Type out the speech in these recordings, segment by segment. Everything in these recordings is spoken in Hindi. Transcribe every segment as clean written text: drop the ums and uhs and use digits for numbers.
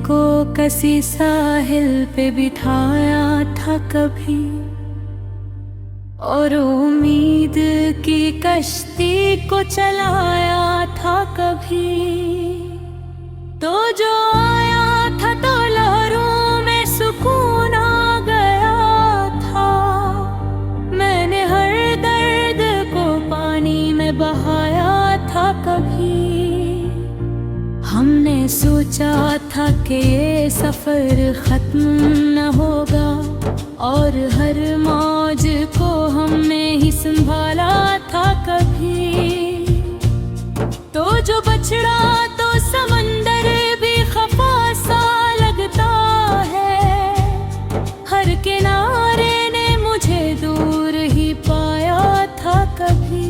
को किसी साहिल पे बिठाया था कभी, और उम्मीद की कश्ती को चलाया था कभी। तो जो आया था तो लहरों में सुकून आ गया था। मैंने हर दर्द को पानी में बहाया था कभी। हमने सोचा था कि ये सफर खत्म न होगा, और हर मौज को हमने ही संभाला था कभी। तो जो बछड़ा तो समंदर भी खफा सा लगता है, हर किनारे ने मुझे दूर ही पाया था कभी।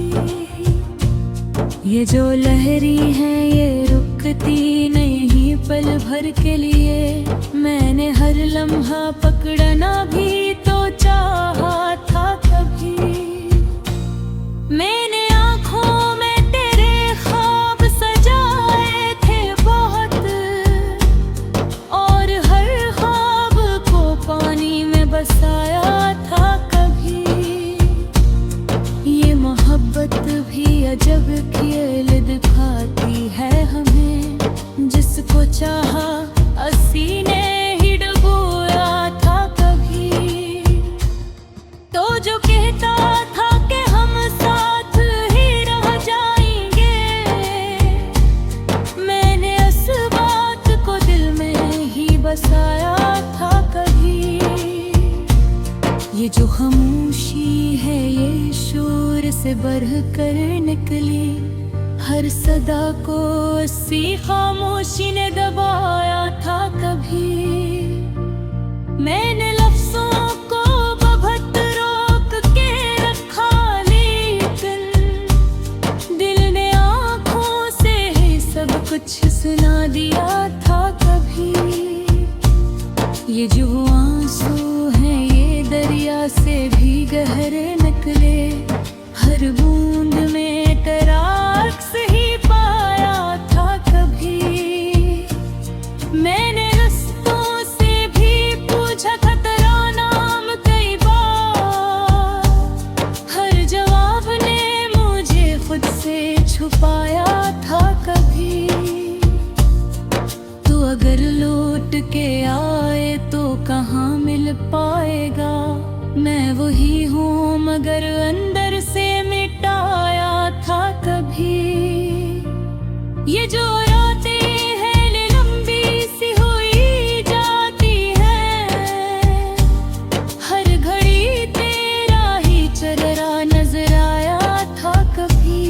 ये जो लहरी है ये रुकती नहीं पल भर के लिए। मैंने हर लम्हा पकड़ना भी तो चाहा था कभी। मैंने आँखों में तेरे ख्वाब सजाए थे बहुत, और हर ख्वाब को पानी में बसाया था कभी। ये मोहब्बत भी अजब खेल दिखाती है हमें, जिसको चाहा अस्सी ने ही डुबोया था कभी। तो जो कहता था कि हम साथ ही रह जाएंगे, मैंने उस बात को दिल में ही बसाया था कभी। ये जो खामोशी है ये शोर से बढ़कर निकली, हर सदा को उसी खामोशी ने दबाया था कभी। मैंने लफ्जों को बहुत रोक के रखा, लेकिन दिल ने आँखों से ही सब कुछ सुना दिया था कभी। ये जो आंसू हैं ये दरिया से भी गहरे निकले, हर बूंद में तेरा अक्स ही पाया था कभी। मैंने रस्तों से भी पूछा था तेरा नाम कई बार, हर जवाब ने मुझे खुद से छुपाया था कभी। तू अगर लौट के आए तो कहाँ मिल पाएगा, मैं वही हूँ मगर अंदर से मिटाया था कभी। ये जो रातें हैं लंबी सी हुई जाती है, हर घड़ी तेरा ही चेहरा नजर आया था कभी।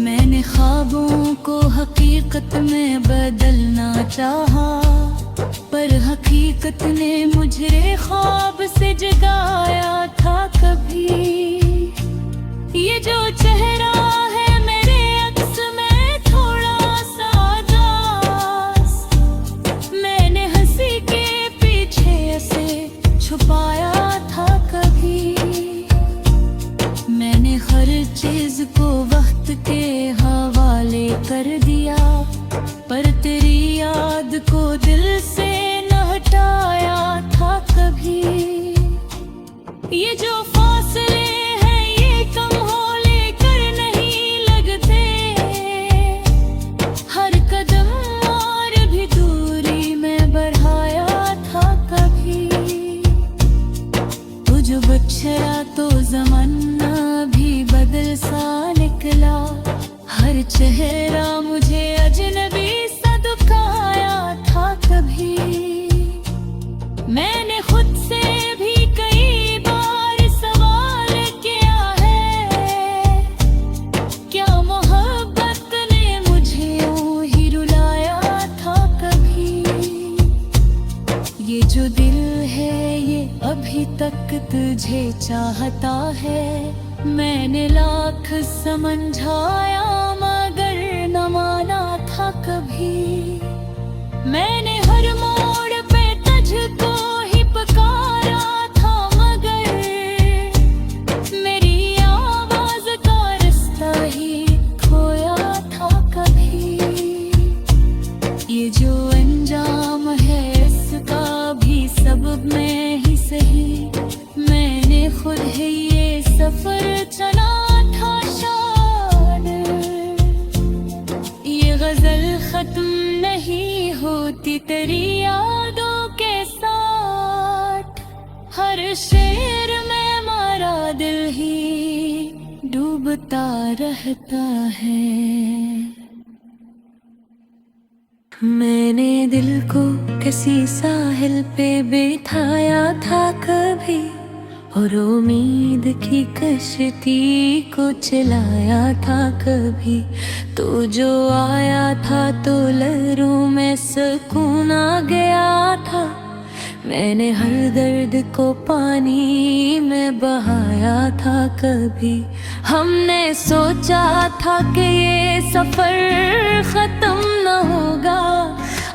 मैंने ख्वाबों को हकीकत में बदलना चाहा, पर हकीकत ने मुझे ख्वाब से जगाया था कभी। ये जो चेहरा है मेरे अक्स में थोड़ा सा उदास, मैंने हंसी के पीछे ऐसे छुपाया था कभी। मैंने हर चीज को वक्त के हवाले कर दिया, पर तेरी याद को दिल से न हटाया था कभी। ये जो फासले हैं ये कम हो लेकर नहीं लगते, हर कदम और भी दूरी में बढ़ाया था कभी। तू जो बछड़ा तो ज़माना भी बदल सा निकला, हर चेहरा मुझे अजनबी सा दुखाया था कभी। मैंने खुद से भी कई बार सवाल किया है, क्या मोहब्बत ने मुझे यूं ही रुलाया था कभी। ये जो दिल है ये अभी तक तुझे चाहता है, मैंने लाख समझाया मगर न माना था कभी। मैंने हर मोड़ पे तुझको ही पुकारा था, मगर मेरी आवाज का रास्ता ही खोया था कभी। ये जो अंजाम है इसका भी सबब मैं ही सही। मैंने खुद है ये सफर चला था शान। ये गजल खत्म नहीं होती तेरी यादों के साथ। हर शेर में मारा दिल ही डूबता रहता है। मैंने दिल को किसी साहिल पे बिठाया था कभी, और उम्मीद की कश्ती को चलाया था कभी। तो जो आया था तो लहरों में सुकून आ गया था। मैंने हर दर्द को पानी में बहाया था कभी। हमने सोचा था कि ये सफर खत्म न होगा,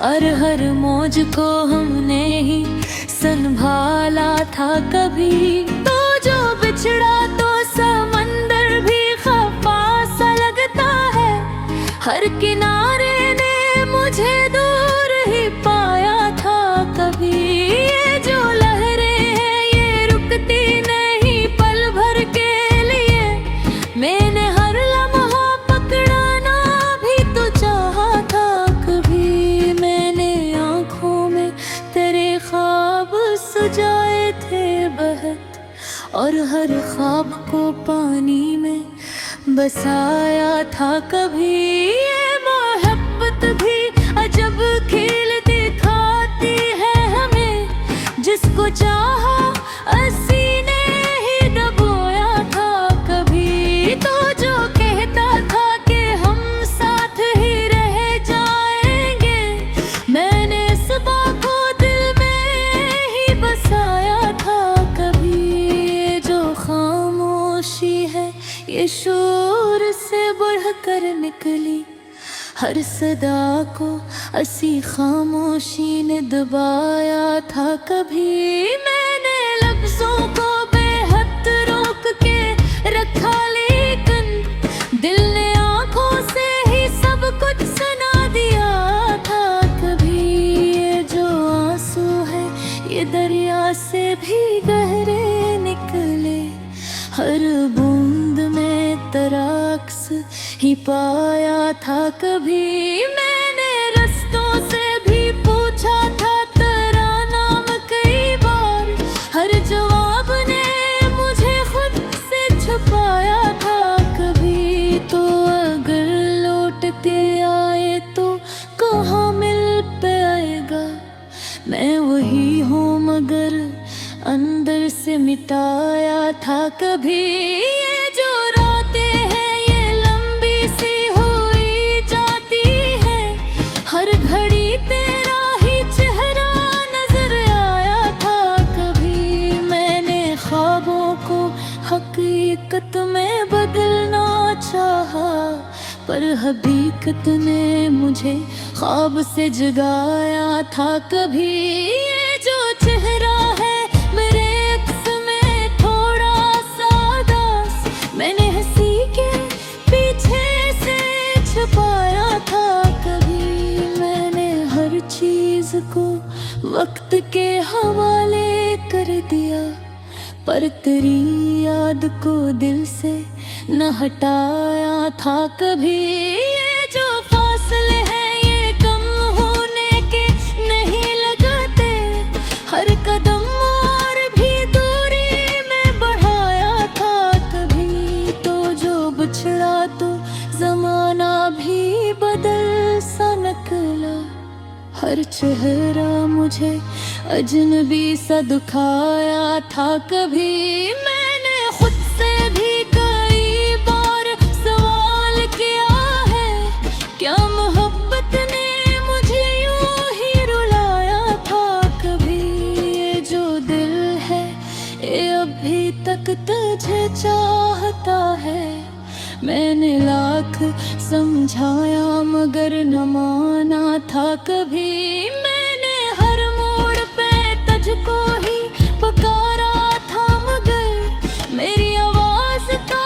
और हर मौज को हमने ही संभाला था कभी। तो जो बिछड़ा तो समंदर भी खफा सा लगता है। हर किनारे ने मुझे दूर ही पाया था कभी। ये जो लहरें हैं ये रुकती नहीं पल भर के लिए। मैंने हर लम्हा पकड़ाना भी तो चाहा था कभी। मैंने आँखों में तेरे ख्वाब सजाए थे बहुत, और हर ख्वाब को पानी में बसाया था कभी। ये मोहब्बत भी अजब खेल दिखाती है हमें। जिसको चाहा असी ने ही डबोया था कभी। तो जो कहता था कि हम साथ ही रह जाएंगे, मैंने इस बात को दिल में ही बसाया था कभी। ये जो खामोशी है ये शोर से बढ़कर निकली। हर सदा को असी खामोशी ने दबाया था कभी। मैंने लफ्जों को बेहद रोक के रखा, लेकिन दिल ने आंखों से ही सब कुछ सुना दिया था कभी। ये जो आंसू है ये दरिया से भी गहरे निकले। हर बूंद में तराक्स ही पाया था कभी। मैंने रस्तों से भी पूछा था तेरा नाम कई बार। हर जवाब ने मुझे खुद से छुपाया था कभी। तो अगर लौट के आए तो कहाँ मिल पाएगा। मैं वही हूँ मगर अंदर से मिटाया था कभी। ये जो रातें हैं ये लंबी सी हुई जाती है। हर घड़ी तेरा ही चेहरा नजर आया था कभी। मैंने ख्वाबों को हकीकत में बदलना चाहा, पर हकीकत ने मुझे ख्वाब से जगाया था कभी। ये जो चेहरा है मेरे अक्स में थोड़ा सा उदास, मैंने हंसी के पीछे से छुपाया था कभी। मैंने हर चीज को वक्त के हवाले कर दिया, पर तेरी याद को दिल से न हटाया था कभी। ये जो फासले हैं ये कम होने के नहीं लगाते। हर कदम और भी दूरी में बढ़ाया था कभी। तो जो बिछड़ा तो जमाना भी बदल सा निकला। हर चेहरा मुझे अजनबी सा दुखाया था कभी। मैंने खुद से भी कई बार सवाल किया है, क्या मोहब्बत ने मुझे यूं ही रुलाया था कभी। ये जो दिल है ये अभी तक तुझे चाहता है। मैंने लाख समझाया मगर न माना था कभी। मैंने हर मोड़ पे तुझको ही पुकारा था, मगर मेरी आवाज का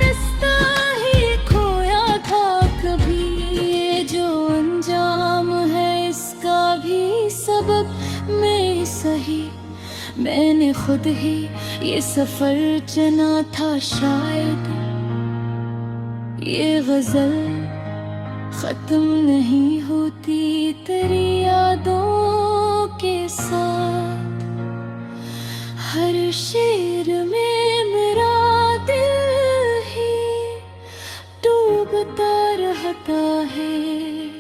रास्ता ही खोया था कभी। ये जो अंजाम है मैंने खुद ही ये सफर चुना था, शायद ये गजल खत्म नहीं होती तेरी यादों के साथ। हर शेर में मेरा दिल ही डूबता रहता है।